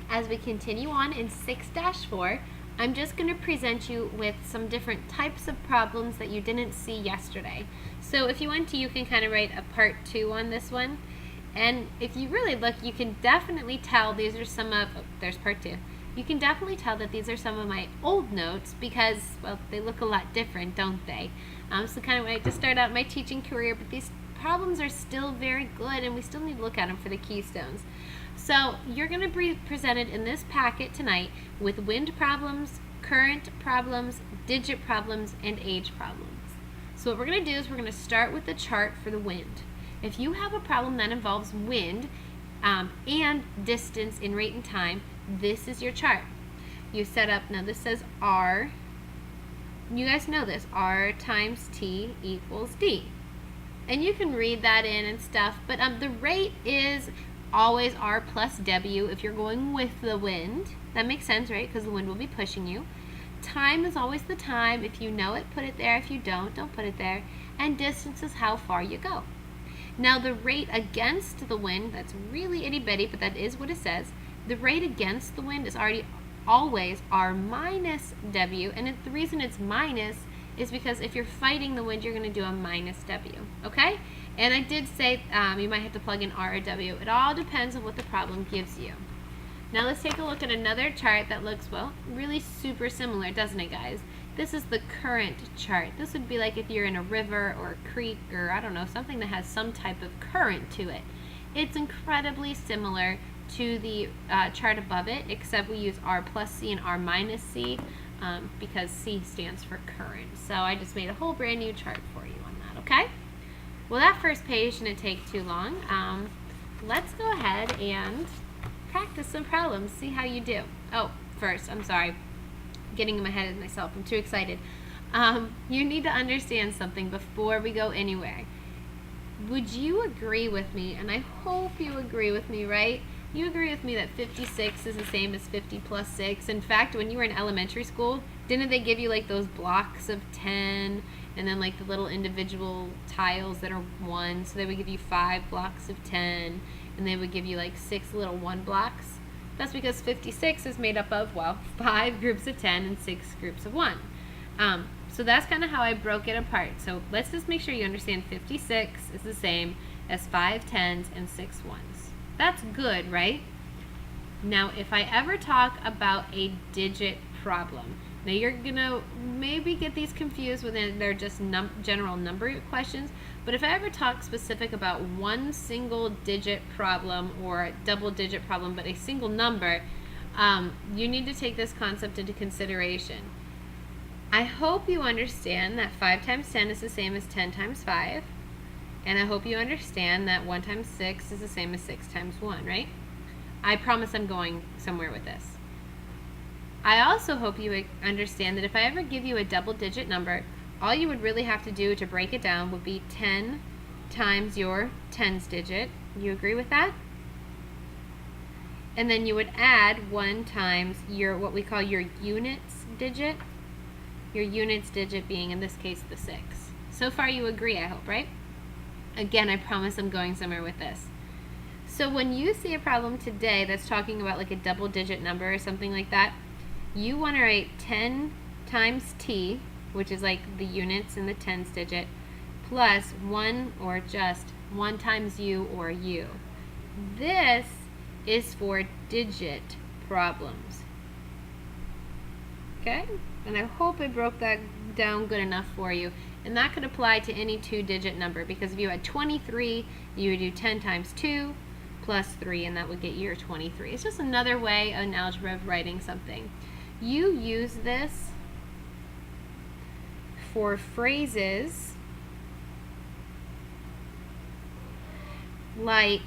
As we continue on in 6-4, I'm just going to present you with some different types of problems that you didn't see yesterday. So if you want to, you can kind of write a part 2 on this one. And if you really look, you can definitely tell these are some of, there's part 2. You can definitely tell that these are some of my old notes because, well, they look a lot different, don't they? So kind of when I just started out my teaching career, but these problems are still very good and we still need to look at them for the keystones. So you're going to be presented in this packet tonight with wind problems, current problems, digit problems, and age problems. So what we're going to do is we're going to start with the chart for the wind. If you have a problem that involves wind and distance in rate and time, this is your chart. You set up, now this says R. You guys know this, R times T equals D. And you can read that in and stuff, but the rate is always R plus W if you're going with the wind. That makes sense, right? Because the wind will be pushing you. Time is always the time. If you know it, put it there. If you don't put it there. And distance is how far you go. Now the rate against the wind, that's really itty bitty, but that is what it says. The rate against the wind is always R minus W, and the reason it's minus is because if you're fighting the wind, you're going to do a minus W, okay? And I did say you might have to plug in R or W. It all depends on what the problem gives you. Now let's take a look at another chart that looks, well, really super similar, doesn't it, guys? This is the current chart. This would be like if you're in a river or a creek or, I don't know, something that has some type of current to it. It's incredibly similar to the chart above it, except we use R plus C and R minus C because C stands for current. So I just made a whole brand new chart for you on that, okay? Well, that first page didn't take too long. Let's go ahead and practice some problems, see how you do. Oh, first, I'm sorry, getting in my head of myself, I'm too excited. You need to understand something before we go anywhere. Would you agree with me, and I hope you agree with me, right? You agree with me that 56 is the same as 50 plus 6. In fact, when you were in elementary school, didn't they give you like those blocks of 10 and then like the little individual tiles that are 1? So they would give you 5 blocks of 10 and they would give you like 6 little 1 blocks. That's because 56 is made up of, well, 5 groups of 10 and 6 groups of 1. So that's kind of how I broke it apart. So let's just make sure you understand 56 is the same as 5 10s and 6 1s. That's good, right? Now, if I ever talk about a digit problem, now you're going to maybe get these confused when they're just general number questions, but if I ever talk specific about one single digit problem or a double digit problem, but a single number, you need to take this concept into consideration. I hope you understand that 5 times 10 is the same as 10 times 5. And I hope you understand that 1 times 6 is the same as 6 times 1, right? I promise I'm going somewhere with this. I also hope you understand that if I ever give you a double-digit number, all you would really have to do to break it down would be 10 times your tens digit. You agree with that? And then you would add 1 times your, what we call your units digit. Your units digit being, in this case, the 6. So far you agree, I hope, right? Again, I promise I'm going somewhere with this. So when you see a problem today that's talking about like a double digit number or something like that, you want to write 10 times T, which is like the units in the tens digit, plus 1 or just 1 times U or U. This is for digit problems. Okay? And I hope I broke that down good enough for you. And that could apply to any 2-digit number, because if you had 23, you would do 10 times 2 plus 3, and that would get your 23. It's just another way in algebra of writing something. You use this for phrases like,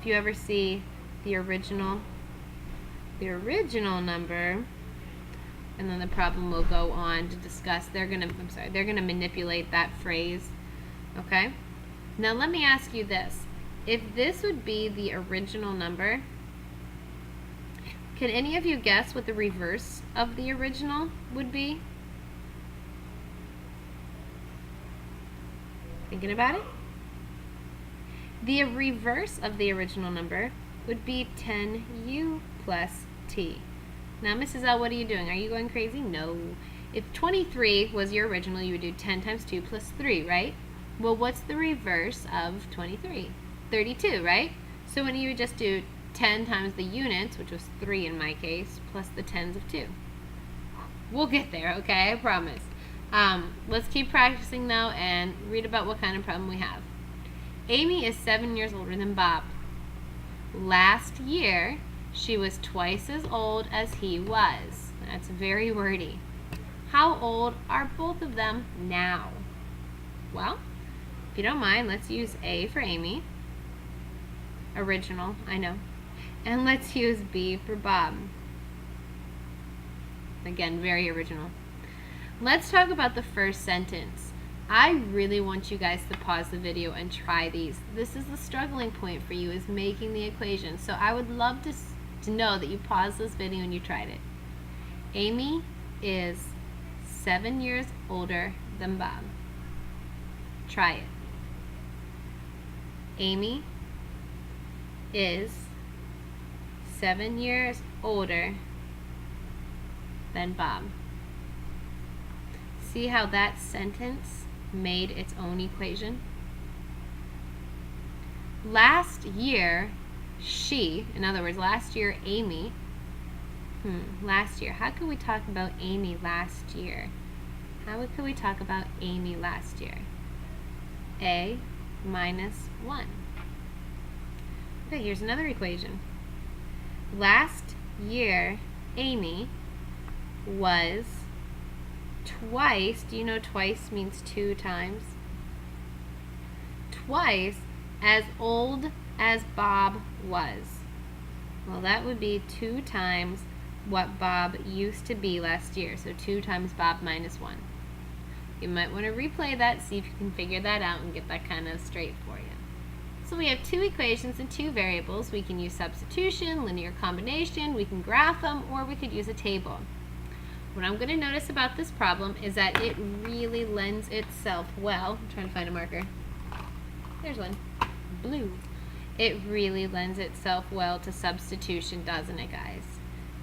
if you ever see the original number, and then the problem will go on to discuss, they're gonna manipulate that phrase, okay? Now let me ask you this. If this would be the original number, can any of you guess what the reverse of the original would be? Thinking about it? The reverse of the original number would be 10u plus t. Now, Mrs. L, what are you doing? Are you going crazy? No. If 23 was your original, you would do 10 times 2 plus 3, right? Well, what's the reverse of 23? 32, right? So when you would just do 10 times the units, which was 3 in my case, plus the tens of 2. We'll get there, okay? I promise. Let's keep practicing, though, and read about what kind of problem we have. Amy is 7 years older than Bob. Last year, she was twice as old as he was. That's very wordy. How old are both of them now? Well, if you don't mind, let's use A for Amy. Original, I know. And let's use B for Bob. Again, very original. Let's talk about the first sentence. I really want you guys to pause the video and try these. This is the struggling point for you, is making the equation. So I would love to know that you paused this video and you tried it. Amy is 7 years older than Bob. Try it. Amy is 7 years older than Bob. See how that sentence made its own equation? Last year, in other words, last year, Amy, last year, how could we talk about Amy last year? How could we talk about Amy last year? A minus 1. Okay, here's another equation. Last year, Amy was twice, do you know twice means 2 times? Twice as old as Bob was. Well, that would be 2 times what Bob used to be last year. So 2 times Bob minus 1. You might want to replay that, see if you can figure that out and get that kind of straight for you. So we have 2 equations and 2 variables. We can use substitution, linear combination, we can graph them, or we could use a table. What I'm going to notice about this problem is that it really lends itself well. I'm trying to find a marker. There's one. Blue. It really lends itself well to substitution, doesn't it, guys?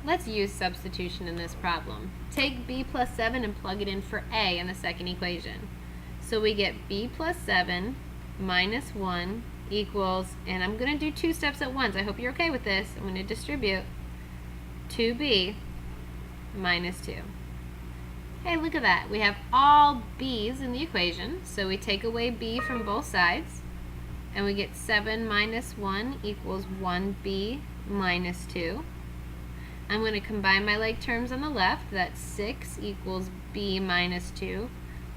Let's use substitution in this problem. Take b plus 7 and plug it in for a in the second equation. So we get b plus 7 minus 1 equals, and I'm going to do 2 steps at once. I hope you're okay with this. I'm going to distribute 2b minus 2. Hey, look at that. We have all b's in the equation, so we take away b from both sides, and we get 7 minus 1 equals 1b minus 2. I'm going to combine my like terms on the left. That's 6 equals b minus 2.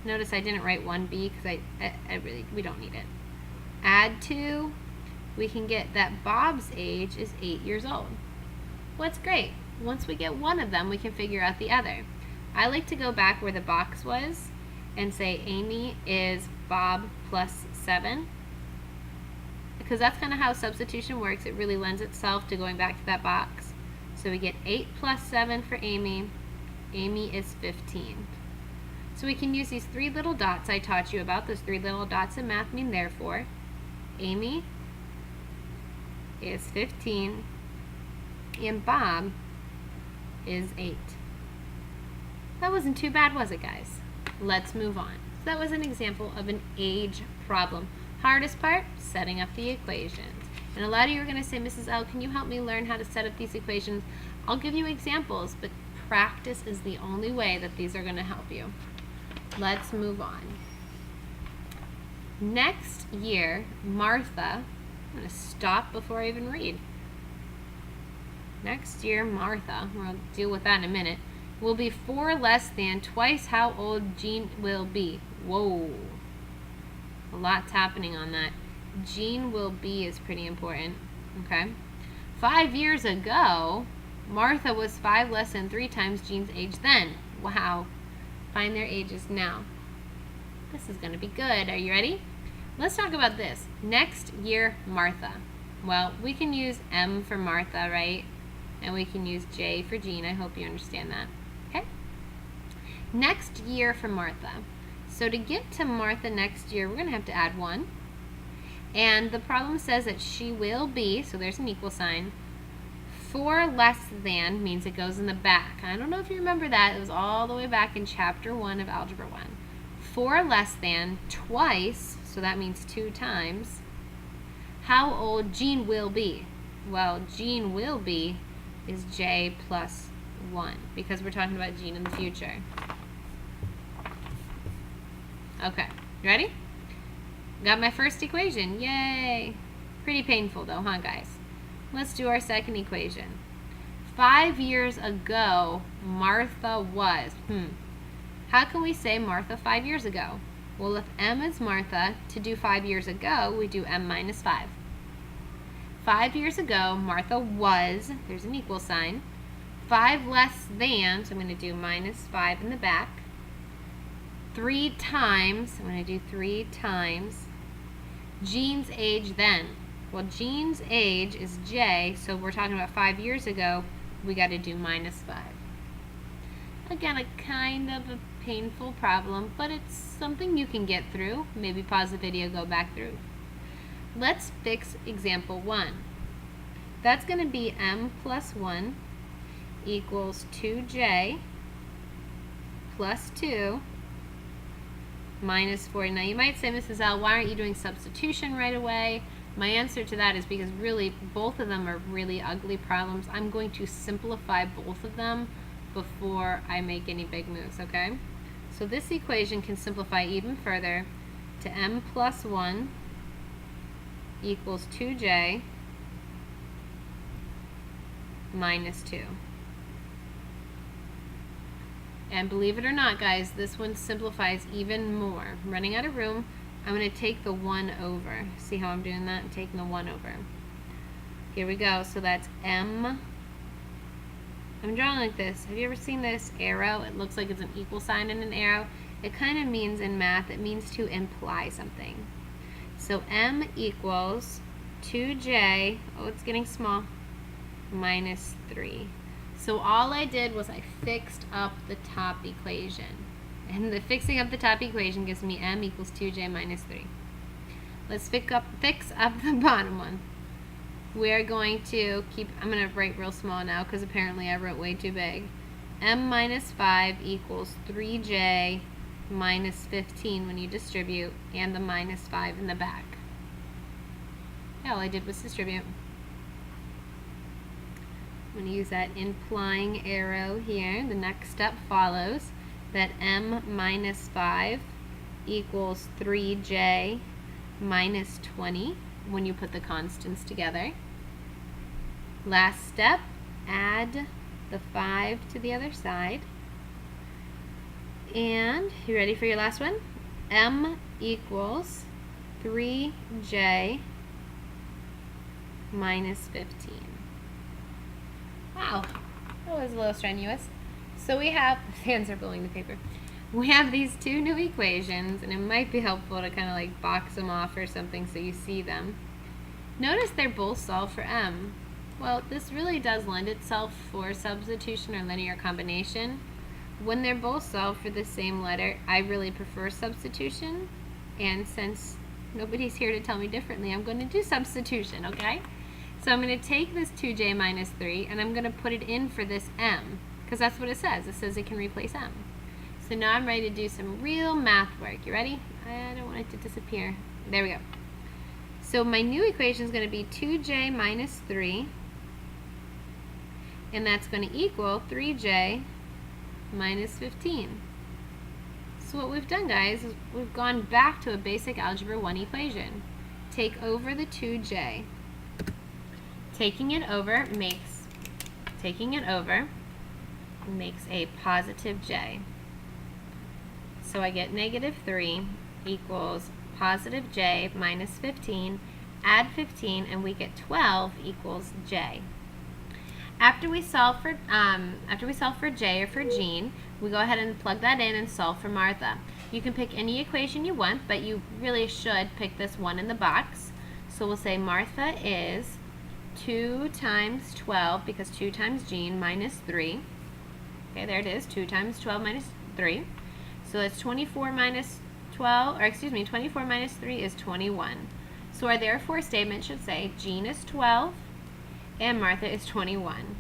Notice I didn't write 1b because we don't need it. Add 2, we can get that Bob's age is 8 years old. What's great? Once we get one of them, we can figure out the other. I like to go back where the box was and say Amy is Bob plus 7, because that's kind of how substitution works. It really lends itself to going back to that box. So we get 8 plus 7 for Amy. Amy is 15. So we can use these 3 little dots I taught you about. Those 3 little dots in math mean therefore. Amy is 15 and Bob is 8. That wasn't too bad, was it, guys? Let's move on. So that was an example of an age problem. Hardest part, setting up the equations. And a lot of you are going to say, Mrs. L, can you help me learn how to set up these equations? I'll give you examples, but practice is the only way that these are going to help you. Let's move on. Next year, Martha, I'm going to stop before I even read. Next year, Martha, we'll deal with that in a minute, will be 4 less than twice how old Jean will be. Whoa. A lot's happening on that. Jean will be is pretty important. Okay. 5 years ago, Martha was 5 less than 3 times Jean's age then. Wow. Find their ages now. This is going to be good. Are you ready? Let's talk about this. Next year, Martha. Well, we can use M for Martha, right? And we can use J for Jean. I hope you understand that. Okay? Next year for Martha. So to get to Martha next year, we're going to have to add 1. And the problem says that she will be, so there's an equal sign. 4 less than means it goes in the back. I don't know if you remember that. It was all the way back in chapter 1 of Algebra 1. 4 less than twice, so that means 2 times, how old Jean will be. Well, Jean will be is J plus 1 because we're talking about Jean in the future. Okay, ready? Got my first equation. Yay! Pretty painful though, huh, guys? Let's do our second equation. 5 years ago, Martha was. How can we say Martha 5 years ago? Well, if M is Martha, to do 5 years ago, we do M minus 5. 5 years ago, Martha was, there's an equal sign, 5 less than, so I'm going to do minus 5 in the back, 3 times, I'm going to do 3 times, Jean's age then. Well, Jean's age is J, so we're talking about 5 years ago, we got to do minus 5. Again, a kind of a painful problem, but it's something you can get through. Maybe pause the video, go back through. Let's fix example 1. That's going to be M plus 1 equals 2J plus 2 minus 4. Now you might say, Mrs. L, why aren't you doing substitution right away? My answer to that is because really both of them are really ugly problems. I'm going to simplify both of them before I make any big moves, okay? So this equation can simplify even further to M plus 1 equals 2J minus 2. And believe it or not, guys, this one simplifies even more. I'm running out of room. I'm going to take the 1 over. See how I'm doing that? I'm taking the 1 over. Here we go. So that's M. I'm drawing like this. Have you ever seen this arrow? It looks like it's an equal sign and an arrow. It kind of means in math, it means to imply something. So M equals 2J, oh, it's getting small, minus 3. So all I did was I fixed up the top equation. And the fixing up the top equation gives me M equals 2J minus 3. Let's fix up the bottom one. We're going to keep, I'm going to write real small now because apparently I wrote way too big. M minus 5 equals 3J minus 15 when you distribute, and the minus 5 in the back. All I did was distribute. I'm going to use that implying arrow here. The next step follows that M minus 5 equals 3J minus 20 when you put the constants together. Last step, add the 5 to the other side. And you ready for your last one? M equals 3J minus 15. Wow, that was a little strenuous. So we have, fans are blowing the paper. We have these two new equations, and it might be helpful to kind of like box them off or something so you see them. Notice they're both solved for M. Well, this really does lend itself for substitution or linear combination. When they're both solved for the same letter, I really prefer substitution, and since nobody's here to tell me differently, I'm going to do substitution, okay? So I'm going to take this 2J minus 3, and I'm going to put it in for this M, because that's what it says. It says it can replace M. So now I'm ready to do some real math work. You ready? I don't want it to disappear. There we go. So my new equation is going to be 2J minus 3, and that's going to equal 3J minus 15. So what we've done, guys, is we've gone back to a basic Algebra 1 equation. Take over the 2J. Taking it over makes a positive J. So I get negative 3 equals positive J minus 15. Add 15 and we get 12 equals J. After we solve for J or for Jean, we go ahead and plug that in and solve for Martha. You can pick any equation you want, but you really should pick this one in the box. So we'll say Martha is 2 times 12, because 2 times Jean, minus 3. Okay, there it is, 2 times 12 minus 3. So that's 24 minus 12, or excuse me, 24 minus 3 is 21. So our therefore statement should say Jean is 12 and Martha is 21.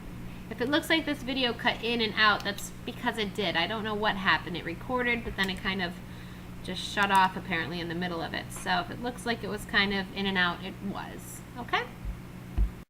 If it looks like this video cut in and out, that's because it did. I don't know what happened. It recorded, but then it kind of just shut off apparently in the middle of it. So if it looks like it was kind of in and out, it was. Okay?